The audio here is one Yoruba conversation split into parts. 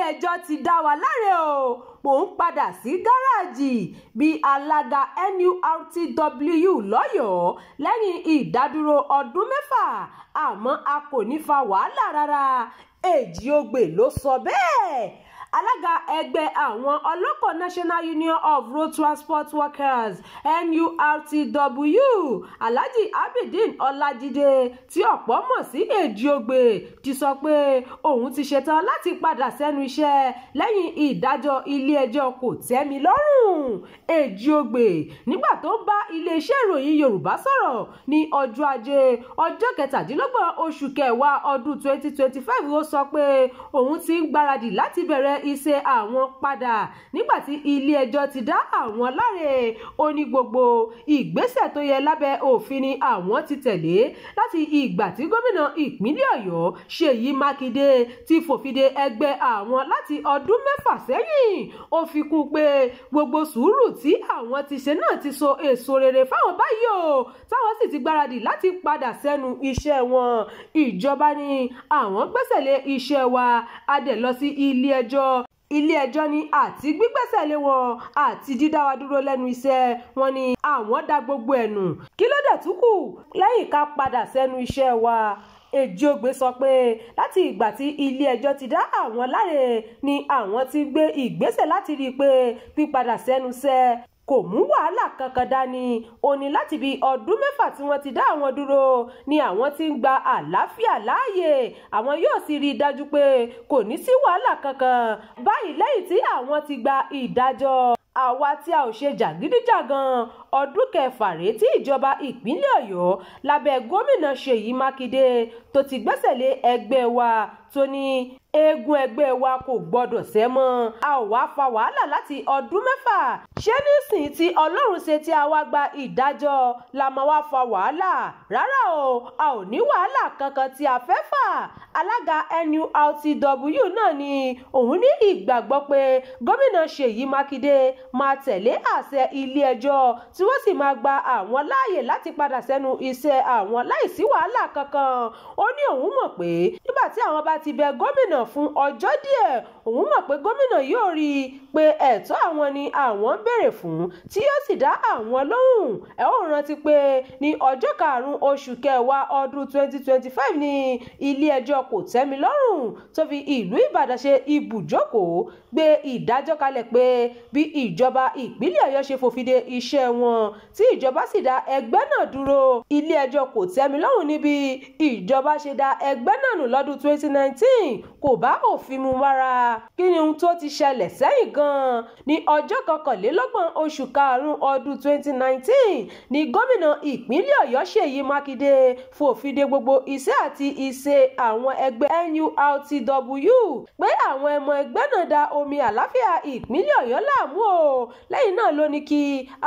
ilé-ẹjọ́ ti dá wa láre o mò ń padà sí gáràjì bíi alága NURTW lọ́yọ̀ọ́ lẹ́yìn ìdádúró ọdún 6 àmọ́ a kò ní fa wàhálà rárá Èjìogbè ló sọ bẹ́ẹ̀. Alága ẹgbẹ́ àwọn ọlọ́kọ̀ National Union of Road Transport Workers NURTW Alhaji Abidin Ọlájídé tí ọ̀pọ̀ mọ̀ sí Èjìogbè ti sọ pé òun ti ṣetán láti padà sẹ́nu iṣẹ́ lẹ́yìn ìdájọ́ ilé-ẹjọ́ kòtẹ́milọ́rùn. Èjìogbè nígbà tó ń bá iléeṣẹ́ ìròyìn Yorùbá sọ̀rọ̀ ní ọjọ́ Ajé ọjọ́ 27 oṣù kẹwàá ọdún 2025 ó sọ pé òun ti ń gbáradì láti bẹ̀rẹ̀ iṣẹ́ àwọn padà nígbàtí ilé-ẹjọ́ ti dá àwọn láre. Ó ní gbogbo ìgbésẹ̀ tó yẹ lábẹ́ òfin ni àwọn ti tẹ̀lé láti ìgbà tí gómìnà ìpínlẹ̀ Ọ̀yọ́ Ṣèyí Mákindé ti fòfin de ẹgbẹ́ àwọn láti ọdún 6 sẹ́yìn. Ó fi kún pé gbogbo sùúrù tí àwọn ti ṣe náà ti so èso rere fáwọn báyìí o táwọn sì ti gbáradì láti padà sẹ́nu iṣẹ́ wọn. Ìjọba ní àwọn gbẹ́sẹ̀ lé iṣẹ́ wa a dẹ̀ lọ sí ilé-ẹjọ́ ní àti gbígbẹ́sẹ̀ lé wọn àti dídá wa dúró lẹ́nu iṣẹ́ wọn ni àwọn dá gbogbo ẹ̀nù kí ló dẹ̀ tún kù lẹ́yìn ká padà sẹ́nu iṣẹ́ wa. Èjìogbè sọ pé láti ìgbà tí ilé-ẹjọ́ ti dá àwọn láre ni àwọn ti gbé ìgbésẹ̀ láti rí i pé pípadà sẹ́nu iṣẹ́ kò mú wàhálà kankan dání. Ó ní láti bí ọdún 6 tí wọ́n ti dá àwọn dúró ni àwọn ti ń gba àlàáfíà láàyè àwọn yóò sì rí i dájú pé kò ní sí wàhálà kankan báyìí lẹ́yìn tí àwọn ti gba ìdájọ́. Àwa tí a ò ṣe jàgídíjàgan ọdún 6 rèé tí ìjọba ìpínlẹ̀ Ọ̀yọ́ lábẹ́ gómìnà Ṣèyí Mákindé tó ti gbẹ́sẹ̀ lé ẹgbẹ́ wa tó ní eégún ẹgbẹ́ wa kò gbọdọ̀ sẹ́ mọ́. A ò wá fa wàhálà láti ọdún 6 ṣé nísìnyí tí Ọlọ́run ṣe tí a wá gba ìdájọ́ la máa wá fa wàhálà rárá o a ò ní wàhálà kankan tí a fẹ́ fà. Alága NURTW náà ni òun ní ìgbàgbọ́ pé gómìnà Ṣèyí Mákindé máa tẹ̀lé àṣẹ ilé-ẹjọ́ tí wọ́n sì máa gba àwọn láàyè láti padà sẹ́nu iṣẹ́ àwọn láìsí wàhálà kankan. Ó ní òun mọ̀ pé nígbà tí àwọn bá ti bẹ gómìnà fún ọjọ́ díẹ̀ òun mọ̀ pé gómìnà yóò rí i pé ẹ̀tọ́ àwọn ni àwọn ń béèrè fún tí yóò sì dá àwọn lóhùn. Ẹ ó rántí pé ní ọjọ́ 5 oṣù kẹwàá ọdún 2025 ní ilé-ẹjọ́ kòtẹ́milọ́rùn tó fi ìlú Ìbàdàn ṣe ibùjókòó gbé ìdájọ́ kalẹ̀ pé bí ìjọba ìpínlẹ̀ Ọ̀yọ́ ṣe fòfin de iṣẹ́ wọn tí ìjọba sì dá ẹgbẹ́ náà dúró. Ilé-ẹjọ́ kòtẹ́milọ́rùn níbi ìjọba ṣe dá ẹgbẹ́ náà nù lọ́dún 2019 kò bá òfin mu wára. Kí ni ohun tó ti ṣẹlẹ̀ sẹ́yìn gan-an? Ní ọjọ́ 21 oṣù karùn-ún ọdún 2019 ni gómìnà ìpínlẹ̀ Ọ̀yọ́ Ṣèyí Mákindé fòfin de gbogbo iṣẹ́ àti ìṣe àwọn ẹgbẹ́ NURTW pé àwọn ọmọ ẹgbẹ́ náà da omi àlàáfíà ìpínlẹ̀ Ọ̀yọ́ láàmú o. Lẹ́yìn náà ló ní kí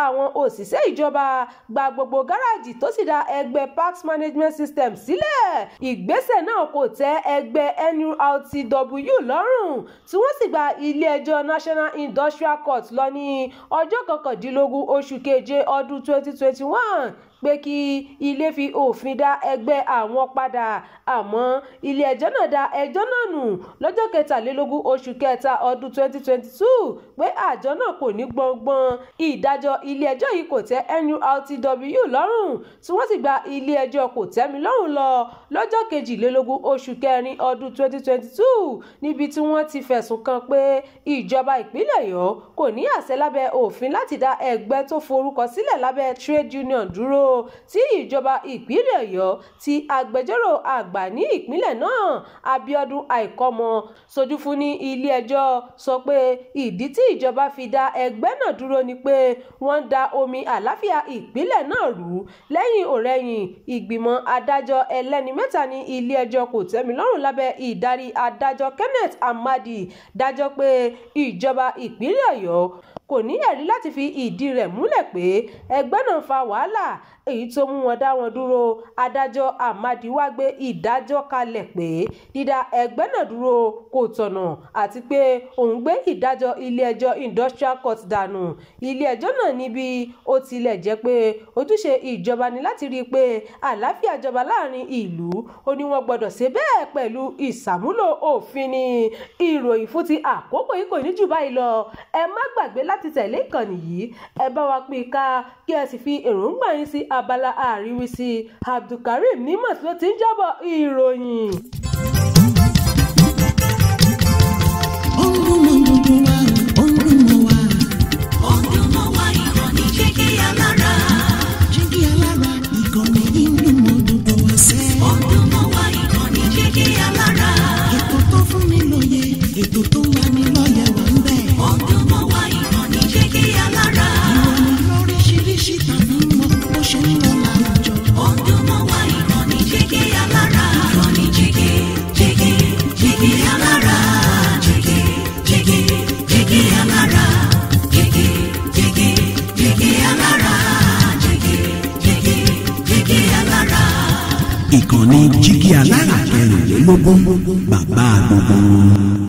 àwọn òṣìṣẹ́ ìjọba gba gbogbo gáràjì tó sì dá ẹgbẹ́ Parks Management System sílẹ̀. Ìgbésẹ̀ náà kò tẹ́ ẹgbẹ́ NURTW lọ́rùn tí wọ́n sì gba ilé-ẹjọ́ National Industrial Court lọ ní ọjọ́ 19 oṣù keje ọdún 2021 pé kí ilé fi òfin dá ẹgbẹ́ àwọn padà àmọ́ ilé-ẹjọ́ náà dá ẹjọ́ náà nù lọ́jọ́ 23 oṣù kẹta ọdún 2022 pé àjọ náà kò ní gbọ̀ngbọ̀n. Ìdájọ́ ilé-ẹjọ́ yìí kò tẹ́ NURTW lọ́rùn tí wọ́n sì gba ilé-ẹjọ́ kòtẹ́milọ́rùn lọ lọ́jọ́ 22 oṣù kẹrin ọdún 2022 níbi tí wọ́n ti fẹ̀sùn kàn pé ìjọba ìpínlẹ̀ Ọ̀yọ́ kò ní àṣẹ lábẹ́ òfin láti dá ẹgbẹ́ tó forúkọ sílẹ̀ lábẹ́ trade union dúró tí ìjọba ìpínlẹ̀ Ọ̀yọ́ tí agbẹjọ́rò àgbà ní ìpínlẹ̀ náà Abíọ́dún Àìkọ́mọ sojú fún ní ilé-ẹjọ́ sọ pé ìdí tí ìjọba fi dá ẹgbẹ́ náà dúró ni pé wọ́n da omi àlàáfíà ìpínlẹ̀ náà rú. Lẹ́yìn òrẹ́yìn ìgbìmọ̀ adájọ́ ẹlẹ́ni 3 ní ilé-ẹjọ́ kòtẹ́milọ́rùn lábẹ́ ìdarí adájọ́ Kenneth Amadi dájọ́ pé ìjọba ìpínlẹ̀ Ọ̀yọ́ kò ní ẹ̀rí láti fi ìdí rẹ̀ múlẹ̀ pé ẹgbẹ́ náà fa wàhálà èyí tó mú wọn dá wọn dúró. Adájọ́ Amadi wá gbé ìdájọ́ kalẹ̀ pé dídá ẹgbẹ́ náà dúró kò tọ̀nà àti pé òun gbé ìdájọ́ ilé-ẹjọ́ Industrial Court dànù. Ilé-ẹjọ́ náà ní bí ó tilẹ̀ jẹ́ pé ojúṣe ìjọba ní láti rí i pé àlàáfíà jọba láàrin ìlú, ó ní wọ́n gbọ́dọ̀ ṣe bẹ́ẹ̀ pẹ̀lú ìsàmúlò òfin ni. Ìròyìn fún ti àkókò yìí kò ní jù báyìí lọ. Ẹ má gbàgbé láti tẹ̀lé ìkànnì yìí, ẹ bá wa pín ká kí ẹ sì fi èròǹgbà yín sí abala àríwísí. Abdulkareem Nimot ló ti ń jábọ̀ ìròyìn. Ìkànnì Jígí Alára 24, bàbá gbogbo.